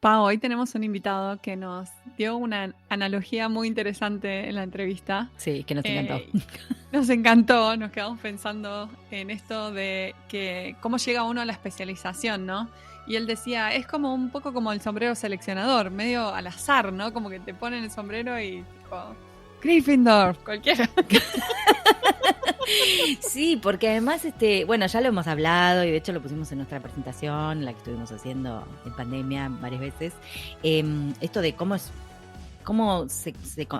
Pau, hoy tenemos un invitado que nos dio una analogía muy interesante en la entrevista. Sí, que nos encantó. Nos encantó, nos quedamos pensando en esto de que cómo llega uno a la especialización, ¿no? Y él decía, es como un poco como el sombrero seleccionador, medio al azar, ¿no? Como que te ponen el sombrero y tipo, Gryffindor, cualquiera. Sí, porque además, bueno, ya lo hemos hablado y de hecho lo pusimos en nuestra presentación, la que estuvimos haciendo en pandemia varias veces, esto de cómo se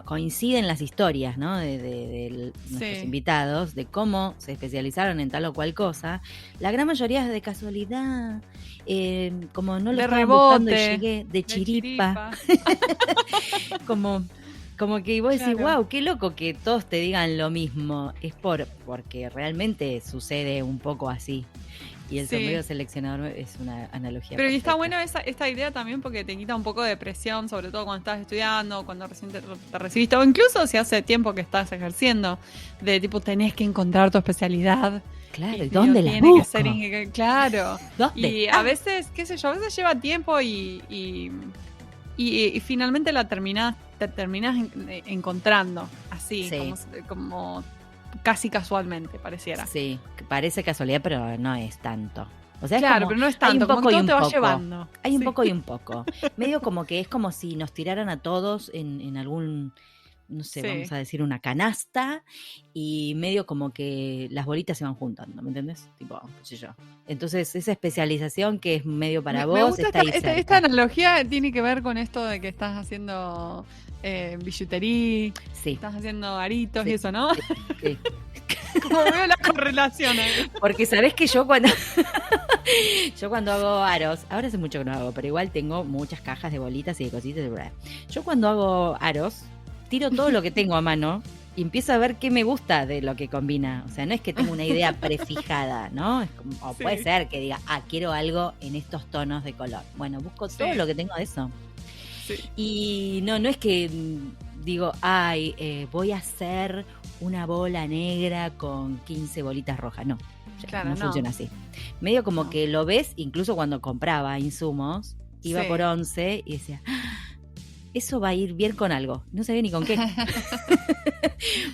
coinciden las historias, ¿no? De nuestros invitados, de cómo se especializaron en tal o cual cosa. La gran mayoría es de casualidad, como no lo de estaban rebote, buscando y llegué de chiripa. Como que vos decís, wow, qué loco que todos te digan lo mismo. Es porque realmente sucede un poco así. Y el sombrero seleccionador es una analogía. Pero y está bueno esta idea también porque te quita un poco de presión, sobre todo cuando estás estudiando, cuando recién te recibiste, o incluso si hace tiempo que estás ejerciendo, de tipo tenés que encontrar tu especialidad. Claro, ¿y dónde la busco? Claro. ¿Dónde? Y a veces, qué sé yo, a veces lleva tiempo y finalmente te terminás encontrando así, como casi casualmente, pareciera. Sí, parece casualidad, pero no es tanto. O sea, claro, pero no es tanto, hay un poco y un te va poco. Llevando. Hay un poco y un poco. Medio como que es como si nos tiraran a todos en algún, no sé, vamos a decir una canasta, y medio como que las bolitas se van juntando, ¿me entendés? Tipo, qué sé yo. Entonces, esa especialización que es medio para vos, me gusta está ahí cerca. esta analogía tiene que ver con esto de que estás haciendo billutería, estás haciendo aritos y eso, ¿no? Sí. Como veo la correlación ahí. Porque sabés que yo cuando hago aros, ahora hace mucho que no hago, pero igual tengo muchas cajas de bolitas y de cositas. Yo cuando hago aros, tiro todo lo que tengo a mano y empiezo a ver qué me gusta de lo que combina. O sea, no es que tengo una idea prefijada, ¿no? Es como, o puede ser que diga, quiero algo en estos tonos de color. Bueno, busco todo lo que tengo de eso. Sí. Y no es que digo, voy a hacer una bola negra con 15 bolitas rojas. No, no funciona así. Medio como que lo ves, incluso cuando compraba insumos, iba por 11 y decía, eso va a ir bien con algo. No sabía ni con qué.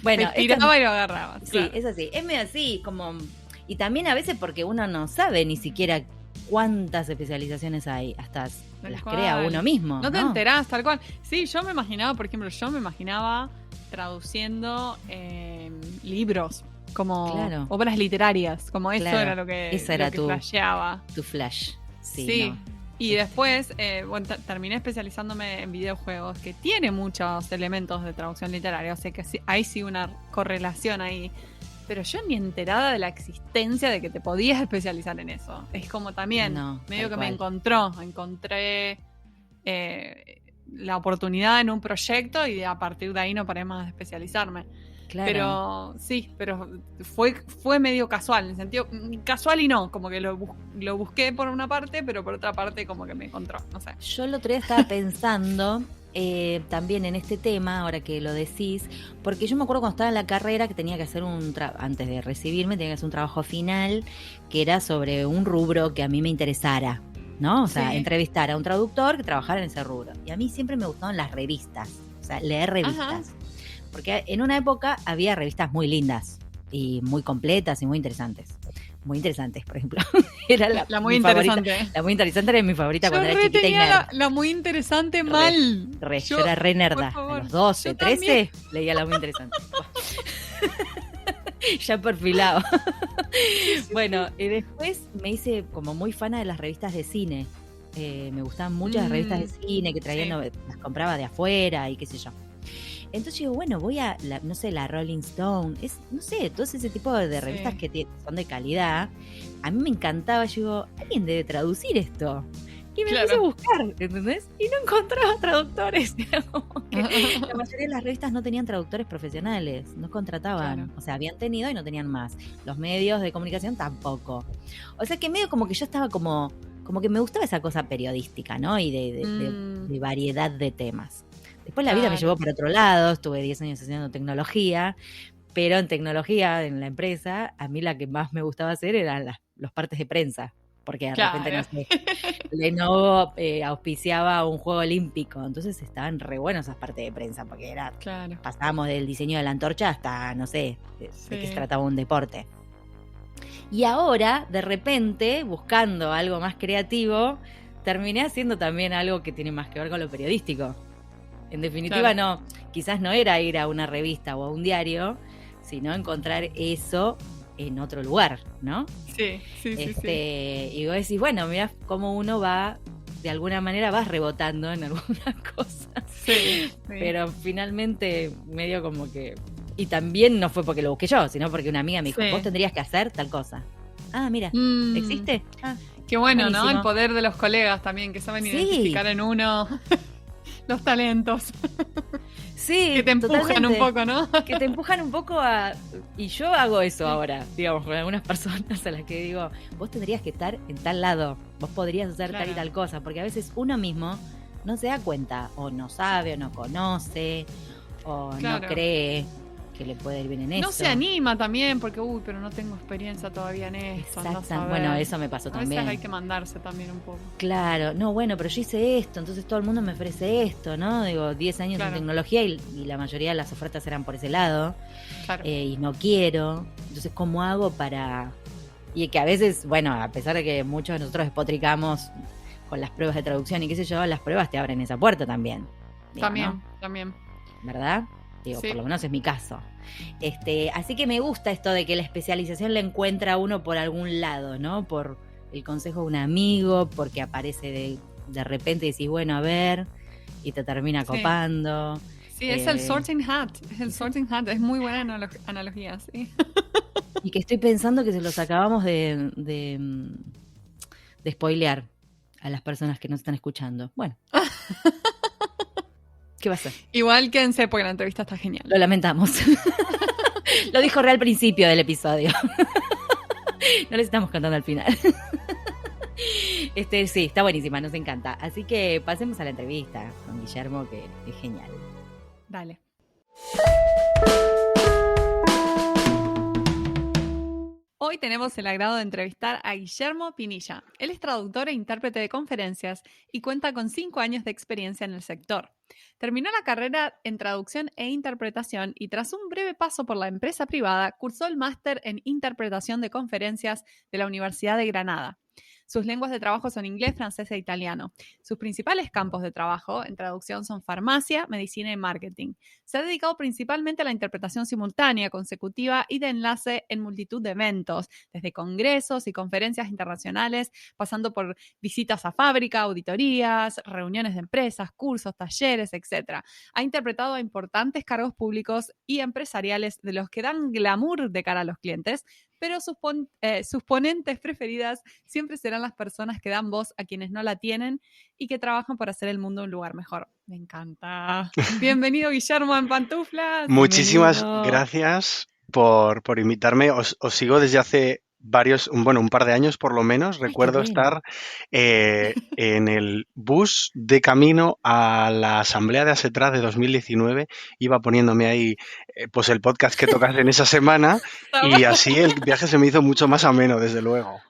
Bueno, te tiraba y lo agarraba. Sí, es así. Es medio así, como... Y también a veces porque uno no sabe ni siquiera cuántas especializaciones hay, hasta las crea uno mismo. No te enterás, tal cual. Sí, yo me imaginaba, por ejemplo, traduciendo libros, como obras literarias, como eso era lo que flasheaba. Tu flash. Sí. Y después, terminé especializándome en videojuegos, que tiene muchos elementos de traducción literaria, o sea que hay sí una correlación ahí. Pero yo ni enterada de la existencia de que te podías especializar en eso. Es como también, medio que me encontré la oportunidad en un proyecto y a partir de ahí no paré más de especializarme. Claro. Pero fue medio casual, en el sentido, casual y no, como que lo busqué por una parte, pero por otra parte como que me encontró, no sé. Yo el otro día estaba pensando... también en este tema, ahora que lo decís, porque yo me acuerdo cuando estaba en la carrera que tenía que hacer antes de recibirme, tenía que hacer un trabajo final que era sobre un rubro que a mí me interesara, ¿no? O sea, entrevistar a un traductor que trabajara en ese rubro. Y a mí siempre me gustaban las revistas, o sea, leer revistas. Porque en una época había revistas muy lindas y muy completas y muy interesantes. Muy interesantes, por ejemplo. Era la muy interesante. Favorita. La muy interesante era mi favorita cuando era chiquita y nerd. La muy interesante mal. Yo era re nerda. A los 12, 13 leía la muy interesante. Ya perfilado. Bueno, y después me hice como muy fana de las revistas de cine. Me gustaban mucho las revistas de cine que traían, las compraba de afuera y qué sé yo. Entonces digo, bueno, voy a, la Rolling Stone, no sé, todo ese tipo de revistas que son de calidad. A mí me encantaba, yo digo, alguien debe traducir esto. Y me puse a buscar, ¿entendés? Y no encontraba traductores. La mayoría de las revistas no tenían traductores profesionales, no contrataban. O sea, habían tenido y no tenían más. Los medios de comunicación tampoco. O sea que medio como que yo estaba como que me gustaba esa cosa periodística, ¿no? Y de variedad de temas. Después la vida me llevó por otro lado, estuve 10 años haciendo tecnología, pero en tecnología, en la empresa, a mí la que más me gustaba hacer eran los partes de prensa, porque de repente, no sé, Lenovo auspiciaba un juego olímpico, entonces estaban re buenos esas partes de prensa, porque pasábamos del diseño de la antorcha hasta, no sé, de qué se trataba un deporte. Y ahora, de repente, buscando algo más creativo, terminé haciendo también algo que tiene más que ver con lo periodístico. En definitiva, no, quizás no era ir a una revista o a un diario, sino encontrar eso en otro lugar, ¿no? Sí. Y vos decís, bueno, mirá cómo uno va, de alguna manera vas rebotando en algunas cosas. Sí. Pero finalmente medio como que... Y también no fue porque lo busqué yo, sino porque una amiga me dijo, vos tendrías que hacer tal cosa. Ah, mira, ¿existe? Qué bueno, buenísimo. ¿No? El poder de los colegas también, que saben identificar en uno los talentos. Sí, que te empujan totalmente. Un poco, ¿no? Que te empujan un poco a... Y yo hago eso ahora, digamos, con algunas personas a las que digo, vos tendrías que estar en tal lado, vos podrías hacer tal y tal cosa, porque a veces uno mismo no se da cuenta, o no sabe, o no conoce, o no cree que le puede ir bien en eso. No se anima también, porque pero no tengo experiencia todavía en esto. Exacto, bueno, eso me pasó también. A veces hay que mandarse también un poco. Claro, no, bueno, pero yo hice esto, entonces todo el mundo me ofrece esto, ¿no? Digo, 10 años en tecnología y la mayoría de las ofertas eran por ese lado. Y no quiero. Entonces, ¿cómo hago para...? Y que a veces, bueno, a pesar de que muchos de nosotros despotricamos con las pruebas de traducción y qué sé yo, las pruebas te abren esa puerta también. Digo, también. ¿Verdad? Digo, por lo menos es mi caso. Así que me gusta esto de que la especialización la encuentra uno por algún lado, ¿no? Por el consejo de un amigo, porque aparece de repente y decís, bueno, a ver, y te termina copando. Sí, es el sorting hat. Es muy buena analogía, sí. Y que estoy pensando que se los acabamos de spoilear a las personas que nos están escuchando. Bueno. ¿Qué va a ser? Igual quédense porque la entrevista está genial. Lo lamentamos. Lo dijo Re al principio del episodio. No les estamos contando al final. Sí, está buenísima, nos encanta. Así que pasemos a la entrevista con Guillermo, que es genial. Dale. Hoy tenemos el agrado de entrevistar a Guillermo Pinilla. Él es traductor e intérprete de conferencias y cuenta con 5 años de experiencia en el sector. Terminó la carrera en traducción e interpretación y tras un breve paso por la empresa privada, cursó el máster en interpretación de conferencias de la Universidad de Granada. Sus lenguas de trabajo son inglés, francés e italiano. Sus principales campos de trabajo en traducción son farmacia, medicina y marketing. Se ha dedicado principalmente a la interpretación simultánea, consecutiva y de enlace en multitud de eventos, desde congresos y conferencias internacionales, pasando por visitas a fábrica, auditorías, reuniones de empresas, cursos, talleres, etc. Ha interpretado a importantes cargos públicos y empresariales de los que dan glamour de cara a los clientes, pero sus ponentes preferidas siempre serán las personas que dan voz a quienes no la tienen y que trabajan por hacer el mundo un lugar mejor. Me encanta. Bienvenido, Guillermo, en Pantuflas. Muchísimas gracias por invitarme. Os sigo desde hace un par de años por lo menos. Recuerdo estar en el bus de camino a la asamblea de ASETRA de 2019. Iba poniéndome ahí pues el podcast que tocas en esa semana y así el viaje se me hizo mucho más ameno, desde luego.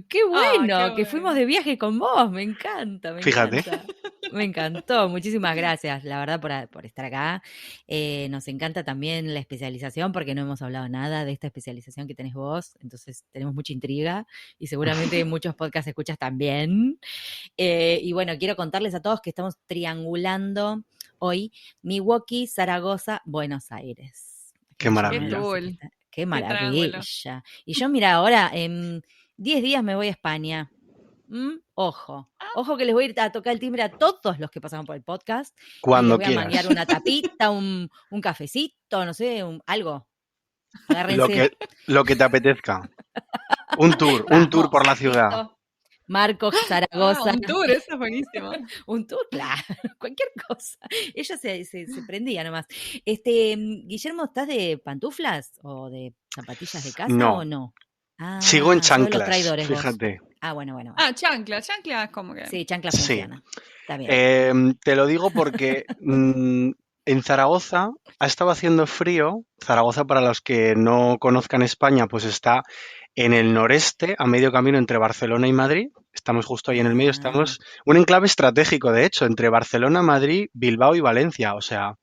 ¡Qué bueno! Que fuimos de viaje con vos. Me encanta. Fíjate. Me encantó. Muchísimas gracias, la verdad, por estar acá. Nos encanta también la especialización, porque no hemos hablado nada de esta especialización que tenés vos. Entonces tenemos mucha intriga y seguramente muchos podcasts escuchas también. Y bueno, quiero contarles a todos que estamos triangulando hoy Milwaukee, Zaragoza, Buenos Aires. ¡Qué maravilla! ¡Qué maravilla! Y yo, mira, ahora en 10 días me voy a España. Ojo que les voy a ir a tocar el timbre a todos los que pasaron por el podcast. Cuando les voy a manguear una tapita, un cafecito, no sé, algo. Agárrense. Lo que te apetezca. Un tour por la ciudad. Marcos, Zaragoza. Un tour, eso es buenísimo. Un tour, claro, cualquier cosa. Ella se prendía nomás. Guillermo, ¿estás de pantuflas o de zapatillas de casa o no? Sigo en chanclas, fíjate. Bueno. Chancla es como que... Sí, chancla funciona. Está bien. Te lo digo porque en Zaragoza ha estado haciendo frío. Zaragoza, para los que no conozcan España, pues está en el noreste, a medio camino entre Barcelona y Madrid. Estamos justo ahí en el medio, Ah, estamos un enclave estratégico, de hecho, entre Barcelona, Madrid, Bilbao y Valencia. O sea,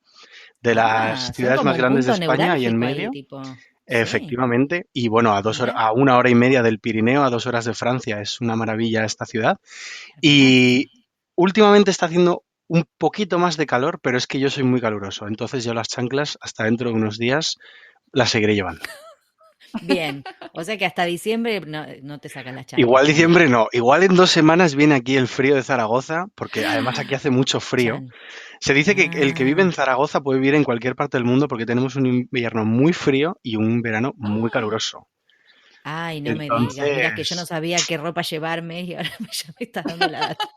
de las son ciudades como más un grandes de punto España y en neurálgico ahí, medio. tipo. Sí, Efectivamente, y bueno, mira, a 1 hora y media del Pirineo, a 2 horas de Francia, es una maravilla esta ciudad. hermoso. Y últimamente está haciendo un poquito más de calor, pero es que yo soy muy caluroso, entonces yo las chanclas hasta dentro de unos días las seguiré llevando. Bien, o sea que hasta diciembre no te sacan las chanclas, Igual ¿no? diciembre no, igual en 2 semanas viene aquí el frío de Zaragoza, porque además aquí hace mucho frío. Chan. Se dice que el que vive Ah, en Zaragoza puede vivir en cualquier parte del mundo porque tenemos un invierno muy frío y un verano muy caluroso. ay, no me digas. Mira que yo no Entonces, sabía qué ropa llevarme y ahora ya me estás dando la data.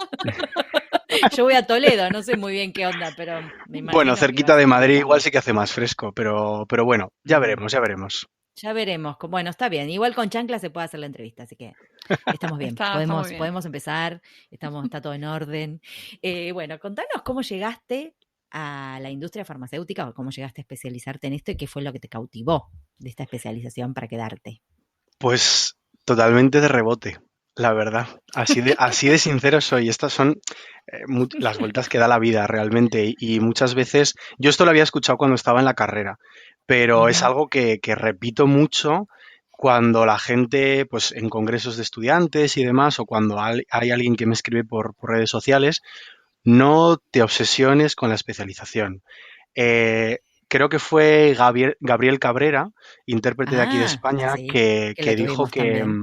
Yo voy a Toledo, no sé muy bien qué onda, pero me bueno, imagino que va a cerquita de ser igual Madrid igual también. sí que hace más fresco, pero bueno, ya Mm, veremos, ya veremos. ya veremos. Bueno, está bien. Igual con chancla se puede hacer la entrevista, así que estamos bien. Está muy bien. Podemos empezar. Está todo en orden. Bueno, contanos cómo llegaste a la industria farmacéutica o cómo llegaste a especializarte en esto y qué fue lo que te cautivó de esta especialización para quedarte. Pues totalmente de rebote, la verdad. Así de sincero soy. Estas son las vueltas que da la vida realmente. Y muchas veces, yo esto lo había escuchado cuando estaba en la carrera, pero es Ujú, algo que repito mucho cuando la gente, pues en congresos de estudiantes y demás, o cuando hay alguien que me escribe por redes sociales, no te obsesiones con la especialización. Creo que fue Gabriel Cabrera, intérprete de aquí de ah, España, sí, que que lo dijo tuvimos que, también.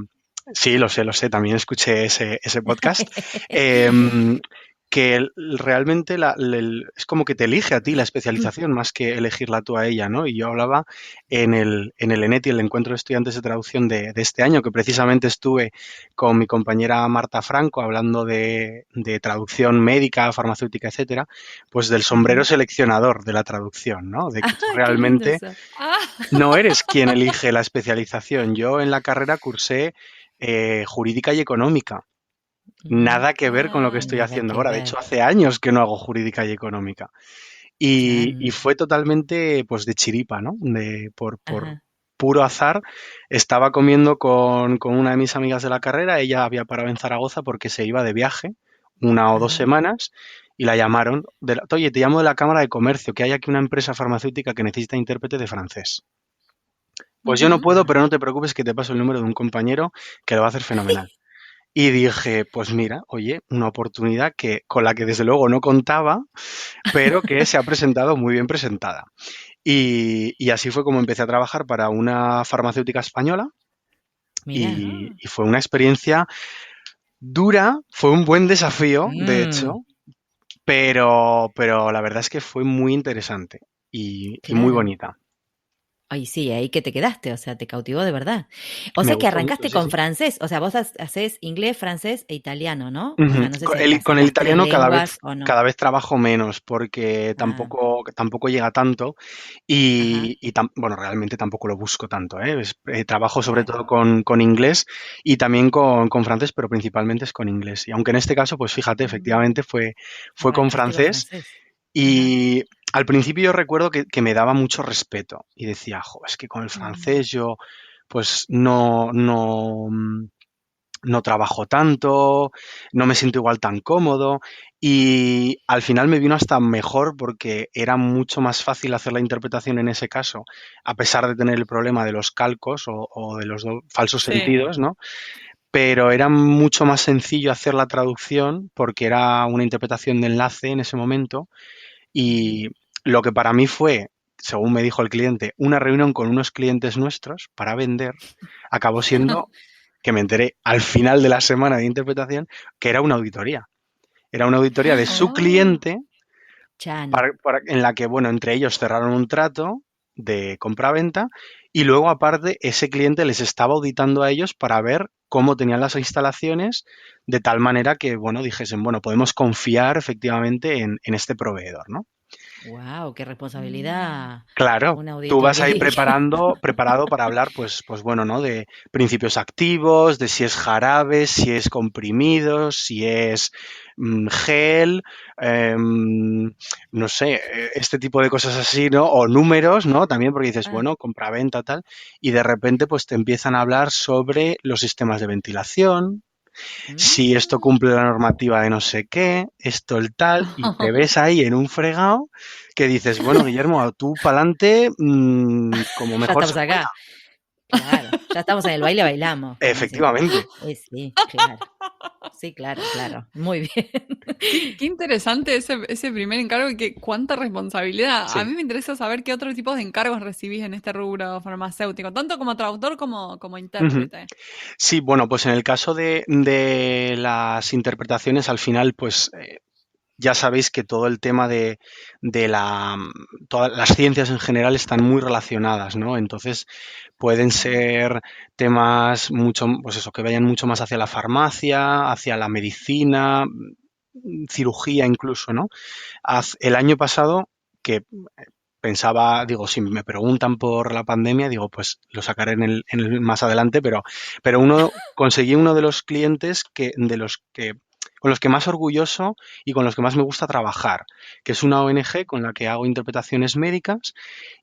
sí, lo sé, también escuché ese podcast, em, que realmente es como que te elige a ti la especialización más que elegirla tú a ella, ¿no? Y yo hablaba en el ENETI, el Encuentro de Estudiantes de Traducción de este año, que precisamente estuve con mi compañera Marta Franco hablando de traducción médica, farmacéutica, etcétera, pues del sombrero Ujú. seleccionador de la traducción, ¿no? De que tú Ay, qué lindo realmente eso. Ah, no eres quien elige la especialización. Yo en la carrera cursé jurídica y económica. Ujú. Nada que ver con lo que estoy Nada haciendo que ahora. De hecho, ver, hace años que no hago jurídica y económica. Y claro. fue totalmente, pues, de chiripa, ¿no? Por Ajá. puro azar. Estaba comiendo con una de mis amigas de la carrera. Ella había parado en Zaragoza porque se iba de viaje 1 o 2 semanas y la llamaron. Oye, te llamo de la Cámara de Comercio, que hay aquí una empresa farmacéutica que necesita intérprete de francés. Pues yo no ujú. puedo, pero no te preocupes que te paso el número de un compañero que lo va a hacer fenomenal. Y dije, pues mira, oye, una oportunidad con la que desde luego no contaba, pero que se ha presentado muy bien presentada. Y así fue como empecé a trabajar para una farmacéutica española Mira. y fue una experiencia dura, fue un buen desafío, de Mm, hecho, pero la verdad es que fue muy interesante y muy claro. bonita. Ay, sí, ahí que te quedaste, o sea, te cautivó de verdad. O Me sea que gustó mucho, arrancaste sí, con sí. francés, o sea, vos haces inglés, francés e italiano, ¿no? O Ujú. sea, no sé Con si hay que hacer con el las tres italiano lenguas o no. cada vez trabajo menos porque Ah, tampoco llega tanto ajá, bueno, realmente tampoco lo busco tanto, ¿eh? Trabajo sobre claro. todo con inglés y también con francés, pero principalmente es con inglés. Y aunque en este caso, pues fíjate, Mm, efectivamente fue con arrancaste con francés francés. Ajá. y al principio yo recuerdo que me daba mucho respeto y decía, jo, es que con el Mm, francés yo pues no trabajo tanto, no me siento igual tan cómodo y al final me vino hasta mejor porque era mucho más fácil hacer la interpretación en ese caso, a pesar de tener el problema de los calcos o de los falsos Sí. sentidos, ¿no? Pero era mucho más sencillo hacer la traducción porque era una interpretación de enlace en ese momento ujú. y lo que para mí fue, según me dijo el cliente, una reunión con unos clientes nuestros para vender, acabó siendo que me enteré al final de la semana de interpretación que era una auditoría. Era una auditoría de su Oh, cliente Chan. en la que, bueno, entre ellos cerraron un trato de compra-venta y luego, aparte, ese cliente les estaba auditando a ellos para ver cómo tenían las instalaciones de tal manera que, bueno, dijesen, bueno, podemos confiar efectivamente en este proveedor, ¿no? Wow, qué mm, responsabilidad. Claro, Una tú vas ahí auditoría. preparado para hablar, pues bueno, ¿no? De principios activos, de si es jarabe, si es comprimido, si es gel, no sé, este tipo de cosas así, ¿no? O números, ¿no? También porque dices, Ah, bueno, compra-venta, tal, y de repente pues te empiezan a hablar sobre los sistemas de ventilación, si esto mm. cumple la normativa de no sé qué, esto el tal, y te ves ahí en un fregado que dices, bueno, Guillermo, tú pa'lante, como Ya mejor se estamos pueda. acá. Claro, ya estamos en el baile, bailamos, como dicen. Efectivamente. Sí, claro. Sí, claro, claro. Muy bien. Qué interesante ese primer encargo y cuánta responsabilidad. A Sí. mí me interesa saber qué otros tipos de encargos recibís en este rubro farmacéutico, tanto como traductor como Ujú. intérprete. Sí, bueno, pues en el caso de las interpretaciones, al final, pues ya sabéis que todo el tema de todas las ciencias en general están muy relacionadas, ¿no? Entonces pueden Mm, ser temas mucho, pues eso, que vayan mucho más hacia la farmacia, hacia la medicina, cirugía incluso, ¿no? El año pasado, que pensaba, digo, si me preguntan por la pandemia, digo, pues lo sacaré más adelante, pero conseguí uno de los clientes con los que más orgulloso y con los que más me gusta trabajar, que es una ONG con la que hago interpretaciones médicas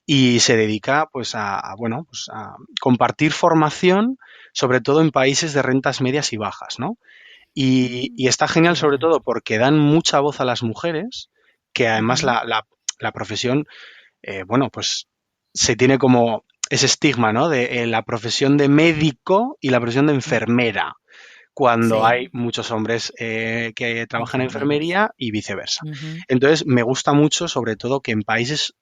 y se dedica pues bueno, pues a compartir formación, sobre todo en países de rentas medias y bajas, ¿no? Y está genial qué sobre bien. todo porque dan mucha voz a las mujeres, que además Ujú, la profesión, bueno, pues se tiene como ese estigma, ¿no? De la profesión de médico y la profesión de mm, enfermera, cuando sí, hay muchos hombres que trabajan en enfermeras. enfermería y viceversa. Ujú, Entonces, me gusta mucho, sobre todo, que en países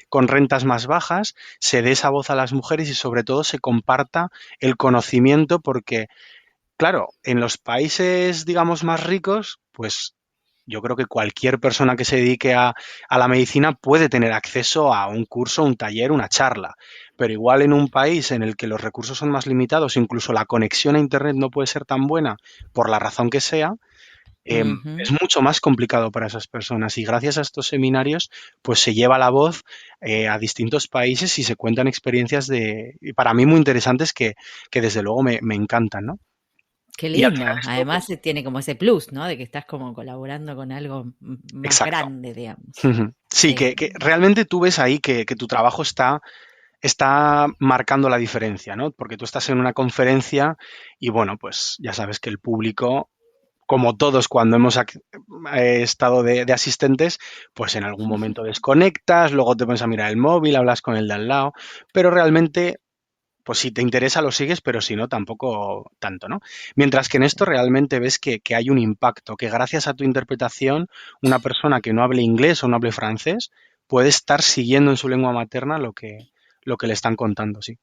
con rentas más bajas se dé esa voz a las mujeres y sobre todo se comparta el conocimiento porque claro, en los países, digamos, más ricos, pues yo creo que cualquier persona que se dedique a la medicina puede tener acceso a un curso, un taller, una charla. Pero igual en un país en el que los recursos son más limitados, incluso la conexión a Internet no puede ser tan buena por la razón que sea, ujú. es mucho más complicado para esas personas. Y gracias a estos seminarios, pues se lleva la voz a distintos países y se cuentan experiencias y para mí muy interesantes que desde luego me encantan, ¿no? Qué Y al final lindo. esto, Además, pues, tiene como ese plus, ¿no? De que estás como colaborando con algo más exacto. grande, digamos. Ujú. Sí, Sí. que realmente tú ves ahí que tu trabajo está marcando la diferencia, ¿no? Porque tú estás en una conferencia y bueno, pues ya sabes que el público, como todos cuando hemos estado de asistentes, pues en algún momento desconectas, luego te pones a mirar el móvil, hablas con el de al lado, pero realmente pues si te interesa lo sigues, pero si no, tampoco tanto, ¿no? Mientras que en esto Sí. realmente ves que hay un impacto, que gracias a tu interpretación, una persona que no hable inglés o no hable francés puede estar siguiendo en su lengua materna lo que le están contando, sí.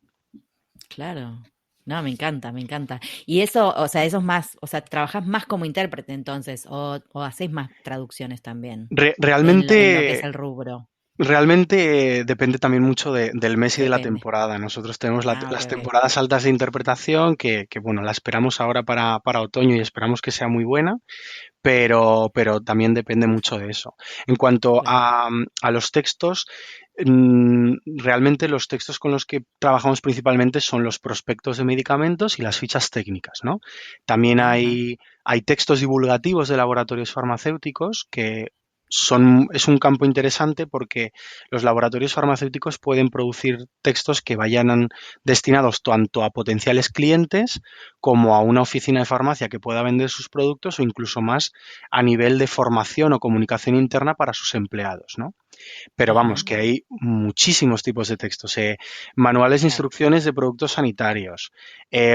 Claro. No, me encanta, me encanta. Y eso, o sea, eso es más, o sea, trabajas más como intérprete entonces, o haces más traducciones también en lo que es Realmente el rubro. Realmente depende también mucho del mes y de la Depende. temporada. Nosotros tenemos Ah, ok, las ok. temporadas altas de interpretación bueno, la esperamos ahora para otoño y esperamos que sea muy buena, pero también depende mucho de eso. En cuanto Claro. a los textos, realmente los textos con los que trabajamos principalmente son los prospectos de medicamentos y las fichas técnicas, ¿no? También Ajá. hay textos divulgativos de laboratorios farmacéuticos que es un campo interesante porque los laboratorios farmacéuticos pueden producir textos que vayan destinados tanto a potenciales clientes como a una oficina de farmacia que pueda vender sus productos o incluso más a nivel de formación o comunicación interna para sus empleados, ¿no? Pero vamos, Ajá. que hay muchísimos tipos de textos. Manuales de Claro. instrucciones de productos sanitarios,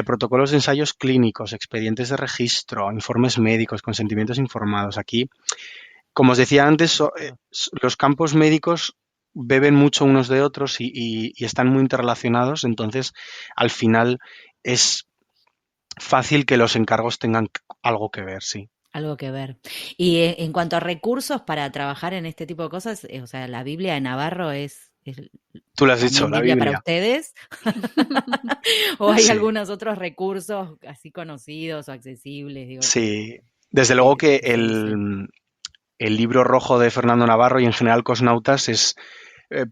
protocolos de ensayos clínicos, expedientes de registro, informes médicos, consentimientos informados. Aquí, como os decía antes, De todo. los campos médicos beben mucho unos de otros y están muy interrelacionados, entonces al final es fácil que los encargos tengan algo que ver, sí. Algo que ver. Y en cuanto a recursos para trabajar en este tipo de cosas, o sea, la Biblia de Navarro es Tú lo has dicho, también la Biblia para Biblia. ustedes, o hay Sí, algunos otros recursos así conocidos o accesibles, digo, sí. Desde luego que, que que se usen. el libro rojo de Fernando Navarro y en general Cosnautas es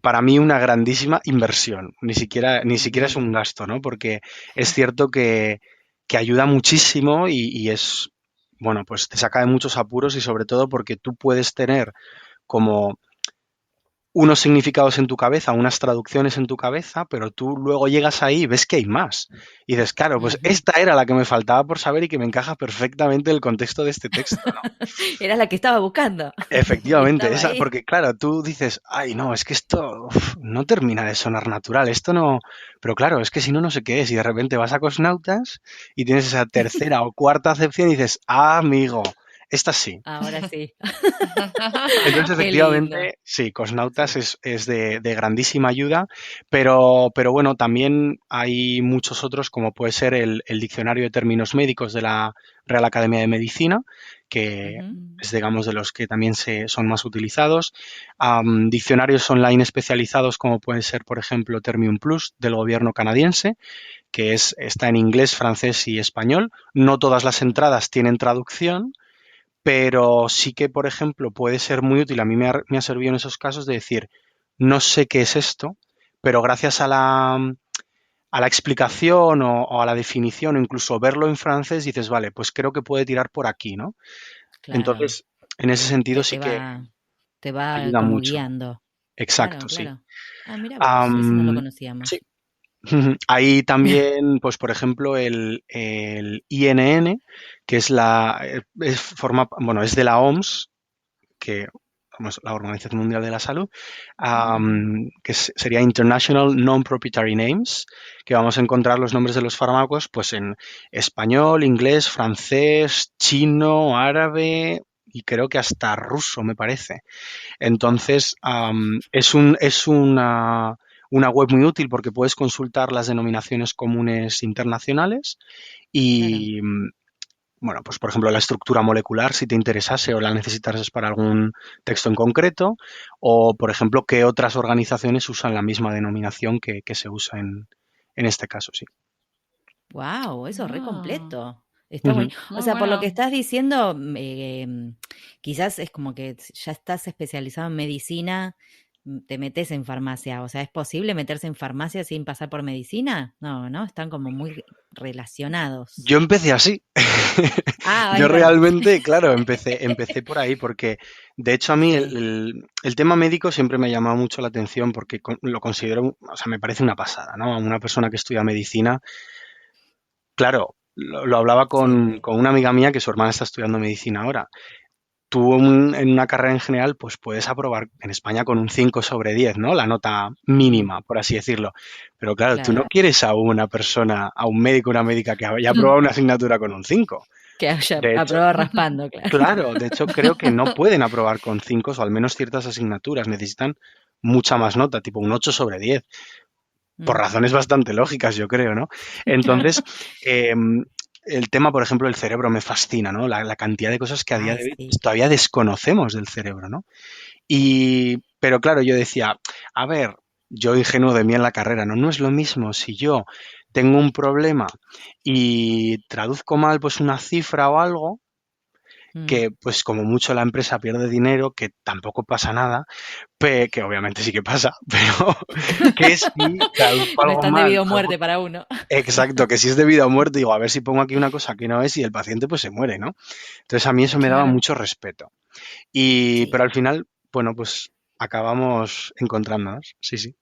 para mí una grandísima inversión. Ni siquiera es Ujú, un gasto, ¿no? Porque es cierto que ayuda muchísimo y es, bueno, pues te saca de muchos apuros y sobre todo porque tú puedes tener como unos significados en tu cabeza, unas traducciones en tu cabeza, pero tú luego llegas ahí y ves que hay más. Y dices, claro, pues esta era la que me faltaba por saber y que me encaja perfectamente el contexto de este texto, ¿no? Era la que estaba buscando. Efectivamente, Estaba esa, ahí. porque claro, tú dices, ay, no, es que esto no termina de sonar natural, esto no, pero claro, es que si no, no sé qué es, y de repente vas a Cosnautas y tienes esa tercera o cuarta acepción y dices, ah, amigo, esta sí. Ahora sí. Entonces, Qué lindo. efectivamente, sí, Cosnautas Sí. es de grandísima ayuda, pero bueno, también hay muchos otros, como puede ser el Diccionario de Términos Médicos de la Real Academia de Medicina, que Ujú. es, digamos, de los que también son más utilizados. Diccionarios online especializados, como pueden ser, por ejemplo, Termium Plus del gobierno canadiense, que está en inglés, francés y español. No todas las entradas tienen traducción, pero sí que, por ejemplo, puede ser muy útil. A mí me ha servido en esos casos de decir, no sé qué es esto, pero gracias a la explicación o a la definición o incluso verlo en francés, dices, vale, pues creo que puede tirar por aquí, ¿no? Claro. Entonces, en ese sentido Te, sí te que va, te va ayuda como mucho. guiando. Exacto, Claro, sí. claro. Ah, mira vos, ese no lo Am, sí. conocíamos. Hay también, pues por ejemplo, el INN, que bueno, es de la OMS, que vamos, la Organización Mundial de la Salud, Ujú. que sería International Non-Proprietary Names, que vamos a encontrar los nombres de los fármacos pues en español, inglés, francés, chino, árabe y creo que hasta ruso, me parece. Wow. Entonces, es una web muy útil porque puedes consultar las denominaciones comunes internacionales Claro. y, bueno, pues por ejemplo la estructura molecular si te interesase o la necesitases para algún texto en concreto, o por ejemplo qué otras organizaciones usan la misma denominación que se usa en este caso, sí. Wow, eso es re Ah, completo. Está bueno. Ujú. O muy sea, por lo que bueno. estás diciendo, quizás es como que ya estás especializado en medicina, te metes en farmacia. O sea, ¿es posible meterse en farmacia sin pasar por medicina? No, ¿no? Están como muy relacionados. Yo empecé así. Ah, Yo es verdad. realmente, claro, empecé por ahí porque, de hecho, a mí Sí. el tema médico siempre me ha llamado mucho la atención porque lo considero, o sea, me parece una pasada, ¿no? A una persona que estudia medicina, claro, lo hablaba Sí. con una amiga mía que su hermana está estudiando medicina ahora. Tú en una carrera en general, pues puedes aprobar en España con un 5/10, ¿no? La nota Mm, mínima, por así decirlo. Pero claro, tú no claro. quieres a una persona, a un médico, una médica que haya aprobado una asignatura con un 5. Que haya De hecho, aprobado raspando, claro. claro, de hecho creo que no pueden aprobar con 5 o al menos ciertas asignaturas. Necesitan mucha más nota, tipo un 8/10 por Mm. razones bastante lógicas, yo creo, ¿no? Entonces, el tema, por ejemplo, del cerebro me fascina, ¿no? La cantidad de cosas que a día Ay, de hoy sí. todavía desconocemos del cerebro, ¿no? Pero claro, yo decía, a ver, yo ingenuo de mí en la carrera, ¿no? No es lo mismo si yo tengo un problema y traduzco mal pues una cifra o algo, Mm. que pues como mucho la empresa pierde dinero, que tampoco pasa nada, que obviamente sí que pasa, pero que si traduzco No algo es tan mal, debido a algo muerte para uno. exacto, que si es de vida o muerte, digo, a ver si pongo aquí una cosa que no es y el paciente pues se muere, ¿no? Entonces a mí eso me daba Claro. mucho respeto. Sí, Pero al final, bueno, pues acabamos encontrándonos, sí, sí.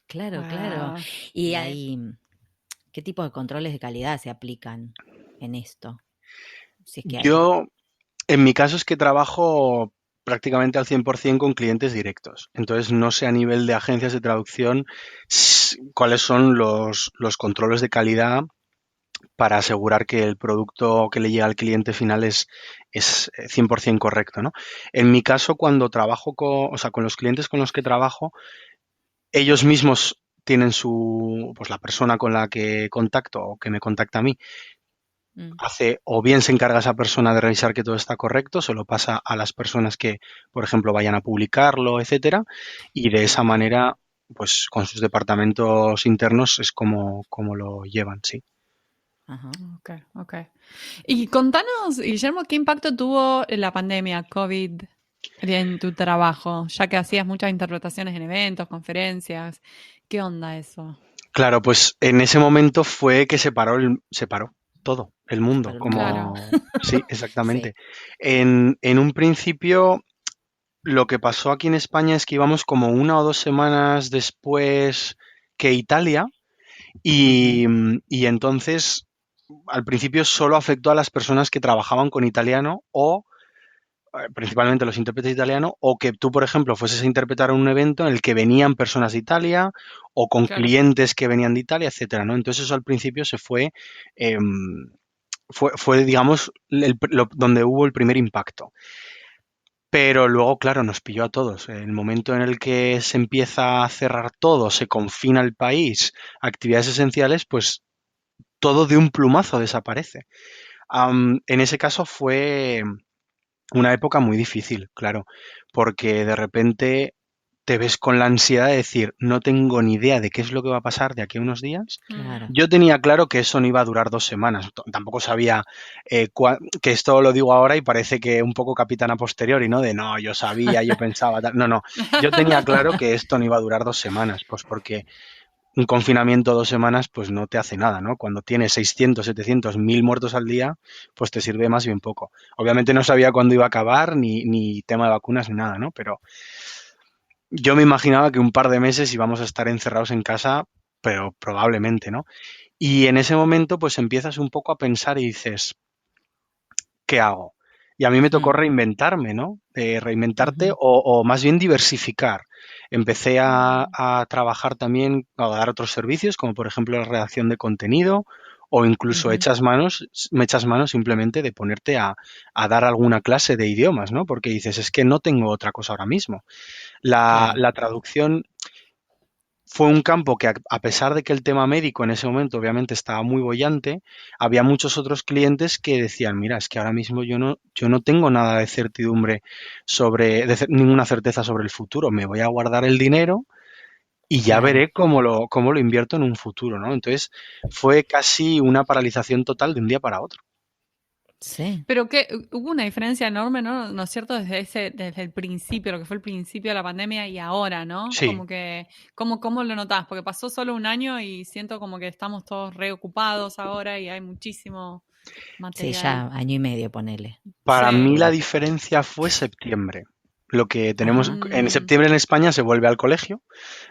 claro, claro. Wow. Y ahí, ¿qué tipo de controles de calidad se aplican en esto? Si es que hay. Yo, en mi caso es que trabajo prácticamente al 100% con clientes directos. Entonces, no sé a nivel de agencias de traducción cuáles son los controles de calidad para asegurar que el producto que le llega al cliente final es 100% correcto, ¿no? En mi caso, cuando trabajo o sea, con los clientes con los que trabajo, ellos mismos tienen pues la persona con la que contacto o que me contacta a mí, Mm. hace o bien se encarga esa persona de revisar que todo está correcto, se lo pasa a las personas que, por ejemplo, vayan a publicarlo, etcétera, y de esa Ok. manera, pues con sus departamentos internos es como lo llevan, sí. Ajá. Ok, ok. Y contanos, Guillermo, ¿qué impacto tuvo la pandemia COVID en tu trabajo? Ya que hacías muchas interpretaciones en eventos, conferencias. ¿Qué onda eso? Claro, pues en ese momento fue que se paró todo, el mundo, Para el mundo. Claro. como sí, Sí. exactamente. En un principio lo que pasó aquí en España es que íbamos como 1 o 2 semanas después que Italia y, Ujú. y entonces al principio solo afectó a las personas que trabajaban con italiano o principalmente los intérpretes italianos, o que tú, por ejemplo, fueses a interpretar un evento en el que venían personas de Italia o con Claro. clientes que venían de Italia, etcétera, ¿no? Entonces eso al principio eh, fue, digamos, donde hubo el primer impacto. Pero luego, claro, nos pilló a todos. El momento en el que se empieza a cerrar todo, se confina el país, actividades esenciales, pues todo de un plumazo desaparece. En ese caso fue una época muy difícil, claro, porque de repente te ves con la ansiedad de decir, no tengo ni idea de qué es lo que va a pasar de aquí a unos días. Mm. Claro. Yo tenía claro que eso no iba a durar 2 semanas. Tampoco sabía que esto lo digo ahora y parece que un poco capitán a posteriori, ¿no? De no, yo sabía, yo pensaba, tal. No, no. Yo tenía claro que esto no iba a durar 2 semanas, pues porque un confinamiento 2 semanas, pues no te hace nada, ¿no? Cuando tienes 600, 700, 1000 muertos al día, pues te sirve más bien poco. Obviamente no sabía cuándo iba a acabar, ni tema de vacunas, ni nada, ¿no? Pero yo me imaginaba que un par de meses íbamos a estar encerrados en casa, pero probablemente, ¿no? Y en ese momento, pues empiezas un poco a pensar y dices, ¿qué hago? Y a mí me tocó Mm, reinventarme, ¿no? Reinventarte ujú, o más bien diversificar. Empecé Mm, a trabajar también, a dar otros servicios, como por ejemplo la redacción de contenido, o incluso ujú. me echas manos simplemente de ponerte a dar alguna clase de idiomas, ¿no? Porque dices, es que no tengo otra cosa ahora mismo. Claro. La traducción fue un campo que, a pesar de que el tema médico en ese momento obviamente estaba muy boyante, había muchos otros clientes que decían, mira, es que ahora mismo yo no tengo nada de certidumbre ninguna certeza sobre el futuro. Me voy a guardar el dinero y ya Claro. veré cómo lo invierto en un futuro, ¿no? Entonces fue casi una paralización total de un día para otro. Sí. Pero que hubo una diferencia enorme, ¿no? ¿No es cierto? Desde el principio, lo que fue el principio de la pandemia y ahora, ¿no? Sí, Como que, ¿cómo lo notás? Porque pasó solo un año y siento como que estamos todos reocupados ahora y hay muchísimo Sí, material. ya año y medio, ponele. para Sí, Sí. mí la dura. diferencia fue septiembre. Lo que tenemos Ajá. en Mm, septiembre en España se vuelve al colegio.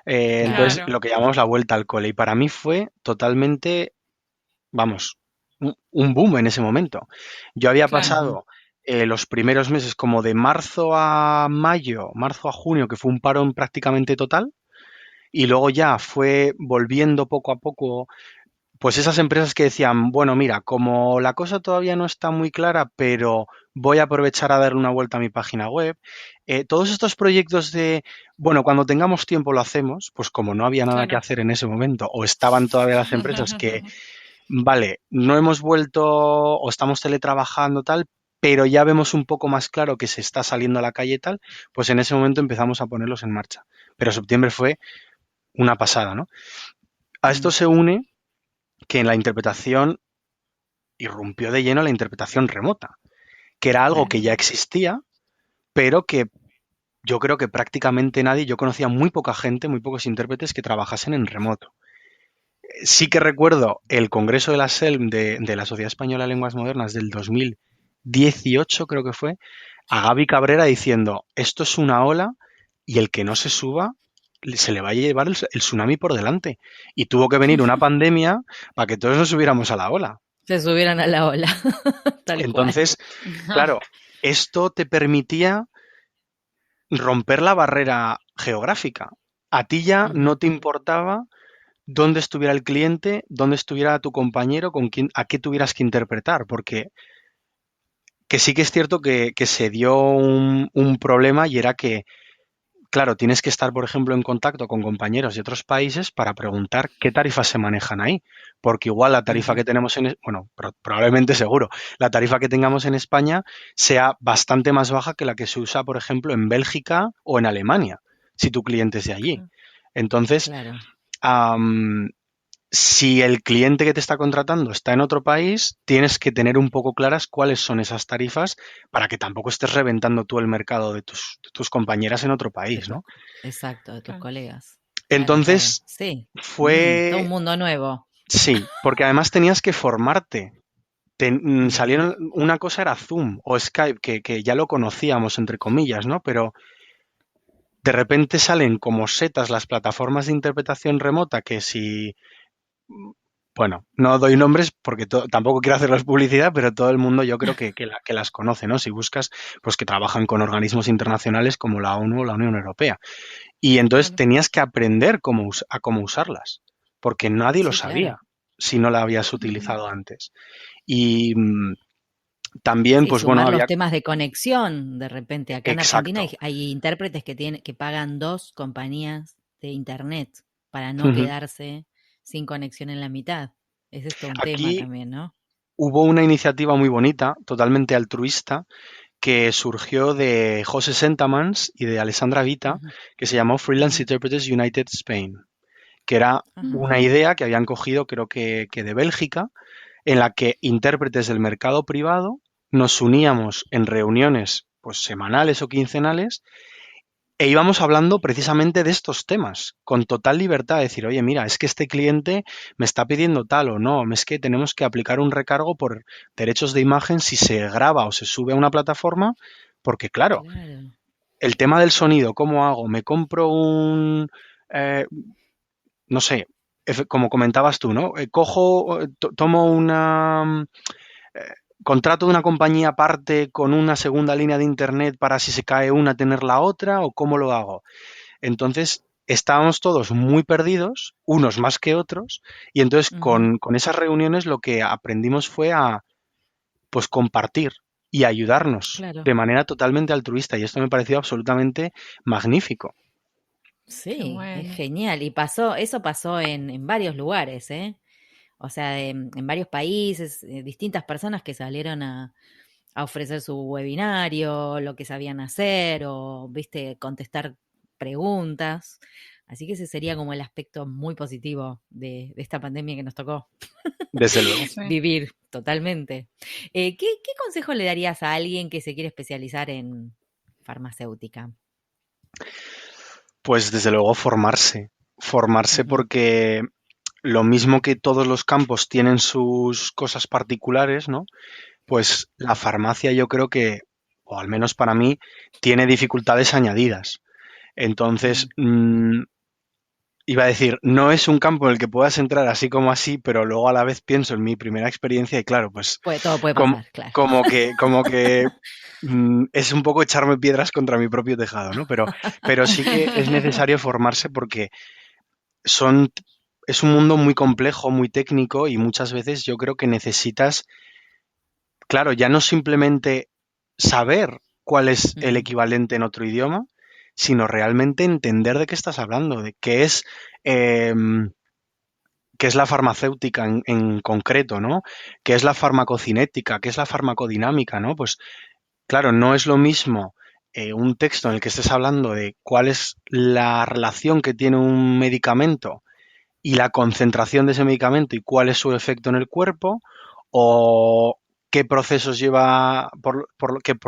Claro. Entonces, claro, lo que llamamos la vuelta al cole. Y para mí fue totalmente, vamos, un boom en ese momento. Yo había claro. Ujú. pasado los primeros meses como de marzo a mayo, marzo a junio, que fue un parón prácticamente total. Y luego ya fue volviendo poco a poco, pues esas empresas que decían, bueno, mira, como la cosa todavía no está muy clara, pero voy a aprovechar a darle una vuelta a mi página web. Todos estos proyectos de, bueno, cuando tengamos tiempo lo hacemos, pues como no había nada que Claro. hacer en ese momento, o estaban todavía las empresas que, vale, no hemos vuelto o estamos teletrabajando tal, pero ya vemos un poco más claro que se está saliendo a la calle tal, pues en ese momento empezamos a ponerlos en marcha. Pero septiembre fue una pasada, ¿no? A esto Mm, se une que en la interpretación irrumpió de lleno la interpretación remota, que era algo claro. que ya Mm, existía, pero que yo creo que prácticamente nadie, yo conocía muy poca gente, muy pocos intérpretes que trabajasen en remoto. Sí que recuerdo el Congreso de la SELM de la Sociedad Española de Lenguas Modernas del 2018, creo que fue, a Gaby Cabrera diciendo, esto es una ola y el que no se suba se le va a llevar el tsunami por delante. Y tuvo que venir una pandemia para que todos nos subiéramos a la ola. Se subieron a la ola, tal cual. Entonces, claro, esto te permitía romper la barrera geográfica. A ti ya no Ujú. te importaba dónde estuviera el cliente, dónde estuviera tu compañero, a qué tuvieras que interpretar, porque que sí que es cierto que se dio un problema y era que, claro, tienes que estar, por ejemplo, en contacto con compañeros de otros países para preguntar qué tarifas se manejan ahí, porque igual la tarifa Ujú. que tenemos bueno, probablemente seguro, la tarifa que tengamos en España sea bastante más baja que la que se usa, por ejemplo, en Bélgica o en Alemania, si tu cliente es de allí. Entonces, Claro. am, si el cliente que te está contratando está en otro país, tienes que tener un poco claras cuáles son esas tarifas para que tampoco estés reventando tú el mercado de tus compañeras en otro De país, tus, ¿no? exacto, de tus claro. colegas. Claro, claro. Entonces, Sí. Todo un fue, mundo nuevo. sí, porque además tenías que formarte. Ujú. Salieron, una cosa era Zoom o Skype, que ya lo conocíamos, entre comillas, ¿no? Pero de repente salen como setas las plataformas de interpretación remota que si, bueno, no doy nombres porque tampoco quiero hacerles publicidad, pero todo el mundo yo creo que las conoce, ¿no? Si buscas, pues que trabajan con organismos internacionales como la ONU o la Unión Europea. Y entonces Claro. tenías que aprender a cómo usarlas, porque nadie lo Sí, sabía claro. si no la habías Mm, utilizado antes. Y también, Sí, pues bueno, sumar los había... temas de conexión. De repente, acá en Argentina Exacto. hay intérpretes que pagan 2 compañías de internet para no Ujú. quedarse sin conexión en la mitad. Es esto un tema Aquí también, ¿no? hubo una iniciativa muy bonita, totalmente altruista, que surgió de José Sentamans y de Alessandra Vita, Ujú, que se llamó Freelance ujú, Interpreters United Spain, que era ajá, una idea que habían cogido, creo que de Bélgica, en la que intérpretes del mercado privado nos uníamos en reuniones pues semanales o quincenales e íbamos hablando precisamente de estos temas, con total libertad, de decir, oye, mira, es que este cliente me está pidiendo tal o no, es que tenemos que aplicar un recargo por derechos de imagen si se graba o se sube a una plataforma, porque claro, claro. el tema del sonido, ¿cómo hago? ¿Me compro eh, no sé, como comentabas tú, ¿no? Tomo eh, contrato de una compañía aparte con una segunda línea de internet para si se cae una tener la otra o cómo lo hago. Entonces, estábamos todos muy perdidos, unos más que otros, y entonces Ujú, con esas reuniones lo que aprendimos fue a pues compartir y ayudarnos claro. de manera totalmente altruista, y esto me pareció absolutamente magnífico. qué Sí, es bueno. genial. Y eso pasó en varios lugares, ¿eh? O sea, en varios países, distintas personas que salieron a ofrecer su webinario, lo que sabían hacer o, viste, contestar preguntas. Así que ese sería como el aspecto muy positivo de esta pandemia que nos tocó Desde luego. Sí. vivir totalmente. ¿Qué consejo le darías a alguien que se quiere especializar en farmacéutica? Pues desde luego formarse. Formarse Ujú, porque lo mismo que todos los campos tienen sus cosas particulares, ¿no? Pues la farmacia yo creo que, o al menos para mí, tiene dificultades añadidas. Entonces, mm. iba a decir, no es un campo en el que puedas entrar así como así, pero luego a la vez pienso en mi primera experiencia y claro, pues Todo puede como, pasar, claro. como que es un poco echarme piedras contra mi propio tejado, ¿no? Pero sí que es necesario formarse porque son, es un mundo muy complejo, muy técnico y muchas veces yo creo que necesitas, claro, ya no simplemente saber cuál es el Ujú, equivalente en otro idioma, sino realmente entender de qué estás hablando, de em, qué es la farmacéutica en concreto, ¿no? ¿Qué es la farmacocinética? ¿Qué es la farmacodinámica? ¿No? Pues claro, no es lo mismo un texto en el que estés hablando de cuál es la relación que tiene un medicamento y la concentración de ese medicamento y cuál es su efecto en el cuerpo, o qué procesos lleva, por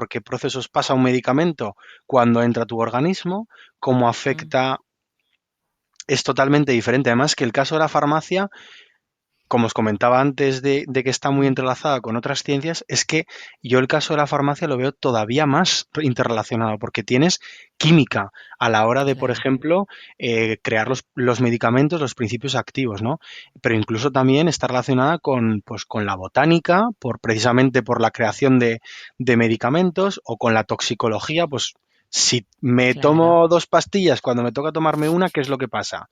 qué procesos pasa un medicamento cuando entra a tu organismo, cómo mm, afecta, es totalmente diferente. Además que el caso de la farmacia, como os comentaba antes de que está muy mm, entrelazada con otras ciencias, es que yo el caso de la farmacia lo veo todavía más interrelacionado, porque tienes química a la hora de, por claro. ejemplo, crear los medicamentos, los principios activos, ¿no? Pero incluso también está relacionada con, pues, con la botánica, precisamente por la creación de medicamentos, o con la toxicología, pues si me Claro. tomo 2 pastillas cuando me toca tomarme una, ¿qué es lo que pasa?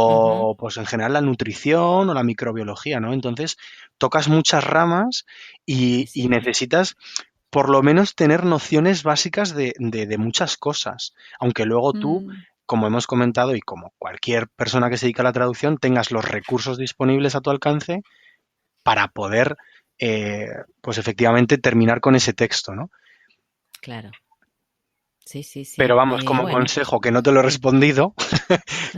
Ujú, O pues en general la nutrición o la microbiología, ¿no? Entonces tocas muchas ramas y, es y cierto. necesitas por lo menos tener nociones básicas de muchas cosas, aunque luego tú, Mm, como hemos comentado y como cualquier persona que se dedica a la traducción, tengas los recursos disponibles a tu alcance para poder, eh, pues efectivamente terminar con ese texto, ¿no? Claro. Sí, sí, Pero sí. vamos, como Bueno, consejo, que no te lo he respondido,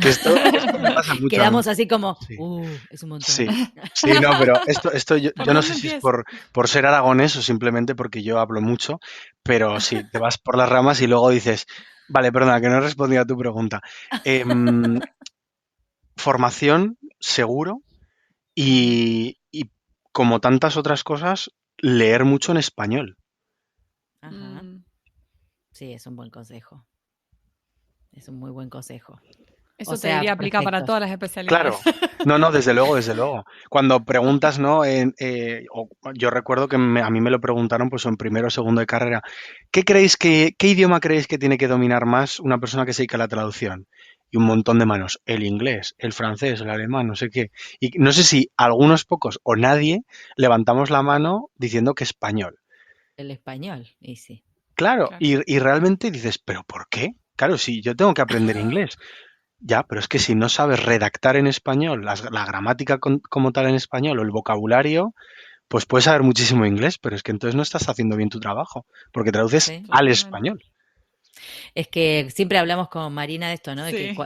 que esto me pasa mucho a mí. quedamos así como, Sí. es un montón. Sí, sí, no, pero esto ¿por yo no sé dónde si es empiezo? por ser aragonés o simplemente porque yo hablo mucho, pero sí, te vas por las ramas y luego dices, vale, perdona, que no he respondido a tu pregunta. Em, Formación, seguro, Ujú, y como tantas otras cosas, leer mucho en español. ajá. Mm, Sí, es un buen consejo. Es un muy buen consejo. Eso te diría aplica para todas las especialidades. Claro, no, desde luego, desde luego. Cuando preguntas, ¿no? Yo recuerdo que a mí me lo preguntaron pues en primero o segundo de carrera. ¿Qué idioma creéis que tiene que dominar más una persona que se dedica a la traducción? Y un montón de manos. El inglés, el francés, el alemán, no sé qué. Y no sé si algunos pocos o nadie levantamos la mano diciendo que español. El español, y sí. Claro, Claro. y realmente dices, ¿pero por qué? Claro, si yo tengo que aprender inglés. Ya, pero es que si no sabes redactar en español, la gramática como tal en español o el vocabulario, pues puedes saber muchísimo inglés, pero es que entonces no estás haciendo bien tu trabajo, porque traduces Sí. al Totalmente. español. Es que siempre hablamos con Marina de esto, ¿no? De que Sí.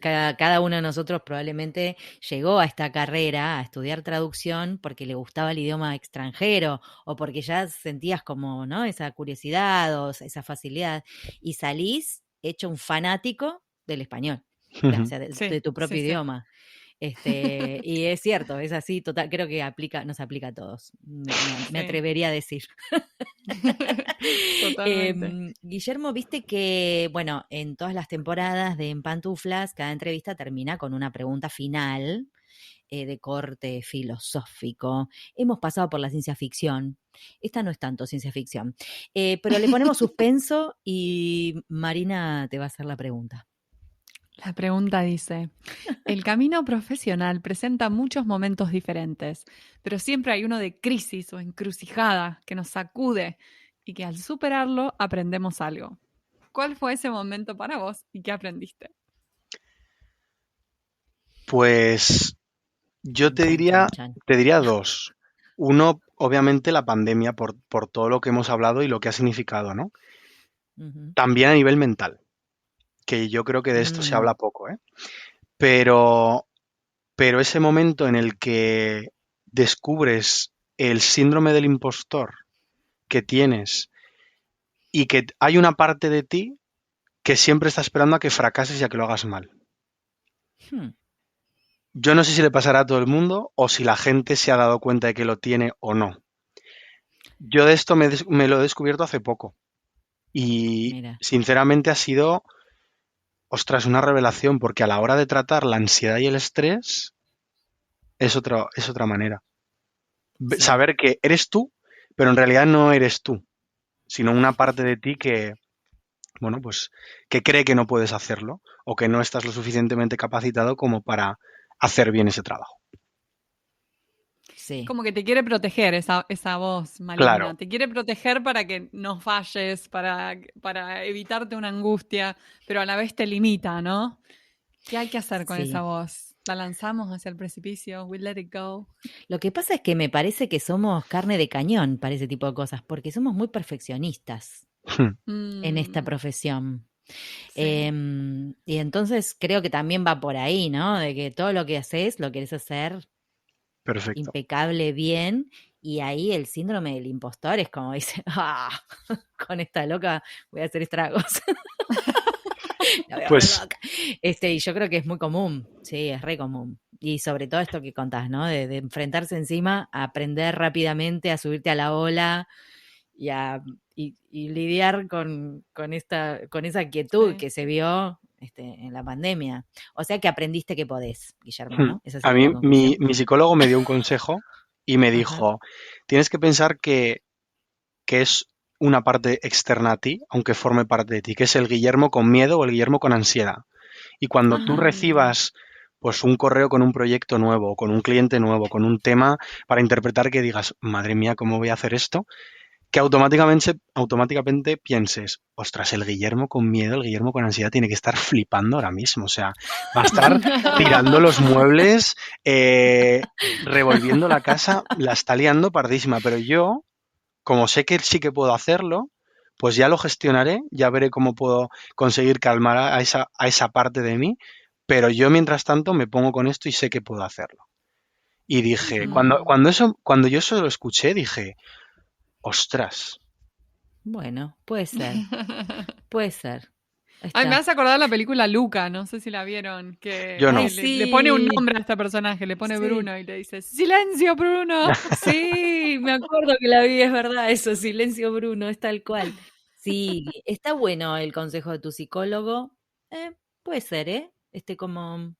cada uno de nosotros probablemente llegó a esta carrera a estudiar traducción porque le gustaba el idioma extranjero o porque ya sentías como, ¿no? Esa curiosidad o esa facilidad y salís hecho un fanático del español, o sea, de Sí, tu sí, propio sí. idioma. Y es cierto, es así, total, creo que nos aplica a todos, me Sí. atrevería a decir. Totalmente. Guillermo, viste que, bueno, en todas las temporadas de En Pantuflas, cada entrevista termina con una pregunta final de corte filosófico. Hemos pasado por la ciencia ficción. Esta no es tanto ciencia ficción, pero le ponemos suspenso y Marina te va a hacer la pregunta. La pregunta dice, el camino profesional presenta muchos momentos diferentes, pero siempre hay uno de crisis o encrucijada que nos sacude y que al superarlo aprendemos algo. ¿Cuál fue ese momento para vos y qué aprendiste? Pues yo Chan, chan, chan, chan. te diría dos. Uno, obviamente, la pandemia por todo lo que hemos hablado y lo que ha significado, ¿no? Ujú. También a nivel mental, que yo creo que de esto se Mm, habla poco, ¿eh? Pero, pero ese momento en el que descubres el síndrome del impostor que tienes y que hay una parte de ti que siempre está esperando a que fracases y a que lo hagas mal. hmm, Yo no sé si le pasará a todo el mundo o si la gente se ha dado cuenta de que lo tiene o no. Yo de esto me lo he descubierto hace poco y Mira, sinceramente ha sido, ostras, una revelación porque a la hora de tratar la ansiedad y el estrés es otra manera. sí. Saber que eres tú, pero en realidad no eres tú, sino una parte de ti que, bueno, pues que cree que no puedes hacerlo o que no estás lo suficientemente capacitado como para hacer bien ese trabajo. Sí, Como que te quiere proteger esa voz Claro. maligna, te quiere proteger para que no falles, para evitarte una angustia, pero a la vez te limita, ¿no? ¿Qué hay que hacer con esa sí. voz? ¿La lanzamos hacia el precipicio? ¿We let it go? Lo que pasa es que me parece que somos carne de cañón para ese tipo de cosas, porque somos muy perfeccionistas en esta Mm, profesión. sí. Y entonces creo que también va por ahí, ¿no? De que todo lo que haces lo querés hacer Perfecto. impecable, bien, y ahí el síndrome del impostor es como dice, ah, con esta loca voy a hacer estragos. La voy a volver Pues loca. Y yo creo que es muy común, sí, es re común. Y sobre todo esto que contás, ¿no? De enfrentarse encima, a aprender rápidamente, a subirte a la ola y y lidiar con esa quietud Sí. que se vio en la pandemia. O sea que aprendiste que podés, Guillermo, ¿no? Esa a sería mí la conclusión. mi psicólogo me dio un consejo y me Ajá. dijo, tienes que pensar que es una parte externa a ti, aunque forme parte de ti, que es el Guillermo con miedo o el Guillermo con ansiedad. Y cuando tú Ajá. recibas pues un correo con un proyecto nuevo, con un cliente nuevo, con un tema para interpretar que digas, madre mía, ¿cómo voy a hacer esto? Que automáticamente pienses, ostras, el Guillermo con miedo, el Guillermo con ansiedad tiene que estar flipando ahora mismo. O sea, va a estar tirando los muebles, revolviendo la casa, la está liando pardísima. Pero yo, como sé que sí que puedo hacerlo, pues ya lo gestionaré, ya veré cómo puedo conseguir calmar a esa parte de mí, pero yo mientras tanto me pongo con esto y sé que puedo hacerlo. Y dije, Mm. cuando yo eso lo escuché, dije, ostras, Bueno, puede ser, puede ser. Ahí Ay, me está. hace acordar la película Luca, no sé si la vieron, yo Ay, que no. le pone un sí, nombre a este personaje, le pone sí, Bruno y le dice, ¡Silencio, Bruno! sí, me acuerdo que la vi, es verdad, eso, silencio Bruno, es tal cual. Sí, está bueno el consejo de tu psicólogo. Puede ser, como...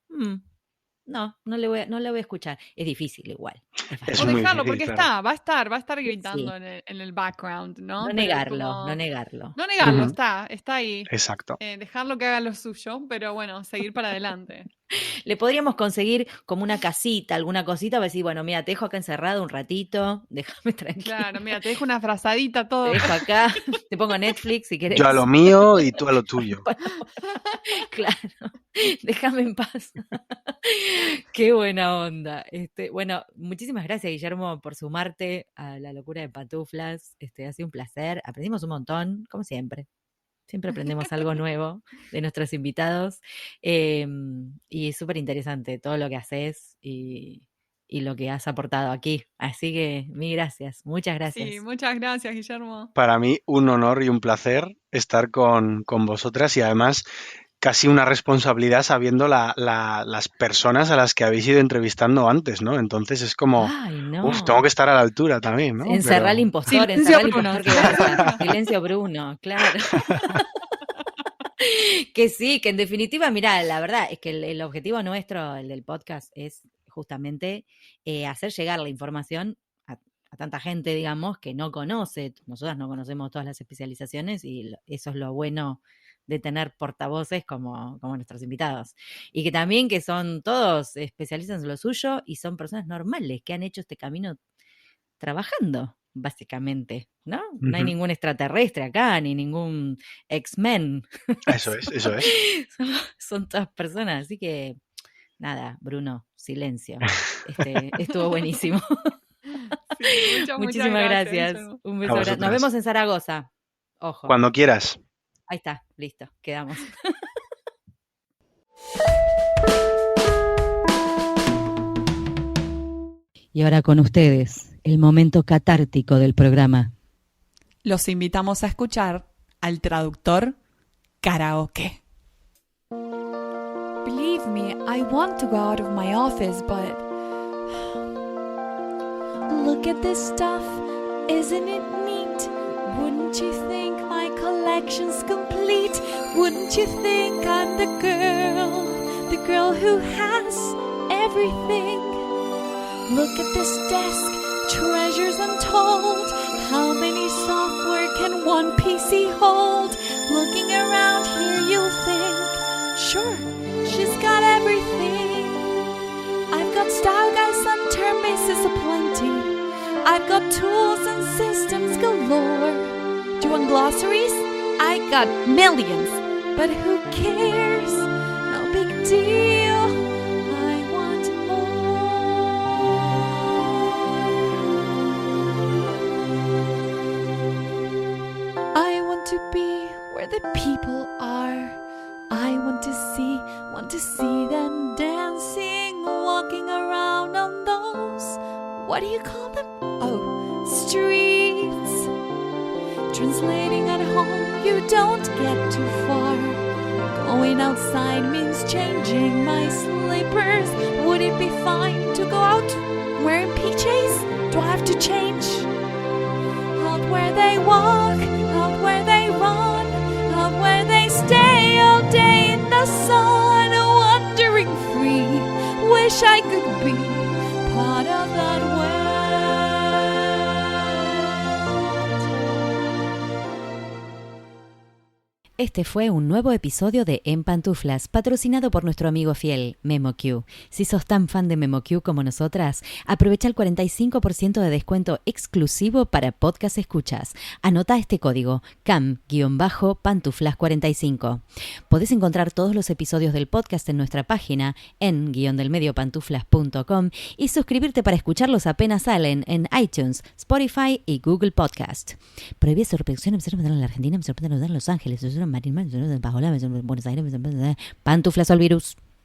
No le voy a escuchar. Es difícil igual. Es o muy dejarlo, difícil, porque claro. va a estar gritando Sí. en el background, ¿no? No Pero negarlo, como- no negarlo. No negarlo, Ujú, está ahí. exacto. Dejarlo que haga lo suyo, pero bueno, seguir para adelante. Le podríamos conseguir como una casita, alguna cosita, para decir, bueno, mira, te dejo acá encerrado un ratito, déjame tranquilo. Claro, mira, te dejo una frazadita Te todo. dejo acá, te pongo Netflix si querés. Yo a lo mío y tú a lo tuyo. Claro, déjame en paz. Qué buena onda. Bueno, muchísimas gracias, Guillermo, por sumarte a la locura de Pantuflas. Ha sido un placer. Aprendimos un montón, como siempre. Siempre aprendemos algo nuevo de nuestros invitados. Y es súper interesante todo lo que haces y lo que has aportado aquí. Así que mil gracias, muchas gracias. Sí, muchas gracias, Guillermo. Para mí un honor y un placer estar con vosotras y además casi una responsabilidad sabiendo las personas a las que habéis ido entrevistando antes, ¿no? Entonces es como, Ay, no. tengo que estar a la altura también, ¿no? Encerrar al impostor, Silencio, encerrar al Bruno, impostor que pasa. Silencio, Bruno, claro. Que sí, que en definitiva, mirá, la verdad es que el objetivo nuestro, el del podcast, es justamente hacer llegar la información a tanta gente, digamos, que no conoce. Nosotras no conocemos todas las especializaciones y eso es lo bueno de tener portavoces como nuestros invitados. Y que también que son todos especialistas en lo suyo y son personas normales que han hecho este camino trabajando, básicamente, ¿no? No hay Ujú. ningún extraterrestre acá, ni ningún X-Men. Eso es, eso es. Son todas personas, así que nada, Bruno, silencio. Estuvo buenísimo. Sí, Muchísimas gracias. Guillermo. Un A beso grande. Nos vosotras. vemos en Zaragoza. Ojo. Cuando quieras. Ahí está, listo, quedamos. Y ahora con ustedes, el momento catártico del programa. Los invitamos a escuchar al traductor karaoke. Believe me, I want to go out of my office, but look at this stuff, isn't it neat? Wouldn't you think my collection's complete? Wouldn't you think I'm the girl who has everything? Look at this desk, treasures untold. How many software can one PC hold? Looking around here, you'll think, sure, she's got everything. I've got style guides and term bases aplenty. I've got tools and systems galore. Do you want glossaries? I got millions. But who cares? No big deal. I want more. I want to be where the people are. I want to see them dancing, walking around on those, what do you call them? Oh, streets. Translating at home, you don't get too far. Going outside means changing my slippers. Would it be fine to go out wearing PJs? Do I have to change? Out where they walk, out where they run, out where they stay all day in the sun, wandering free. Wish I could be part of that world. Este fue un nuevo episodio de En Pantuflas, patrocinado por nuestro amigo fiel, MemoQ. Si sos tan fan de MemoQ como nosotras, aprovecha el 45% de descuento exclusivo para podcast escuchas. Anota este código, CAM-pantuflas45. Podés encontrar todos los episodios del podcast en nuestra página en _delmediopantuflas.com y suscribirte para escucharlos apenas salen en iTunes, Spotify y Google Podcast. Prohibida su reproducción en la Argentina, en Los Ángeles, Buenos Aires, Pantuflas al virus.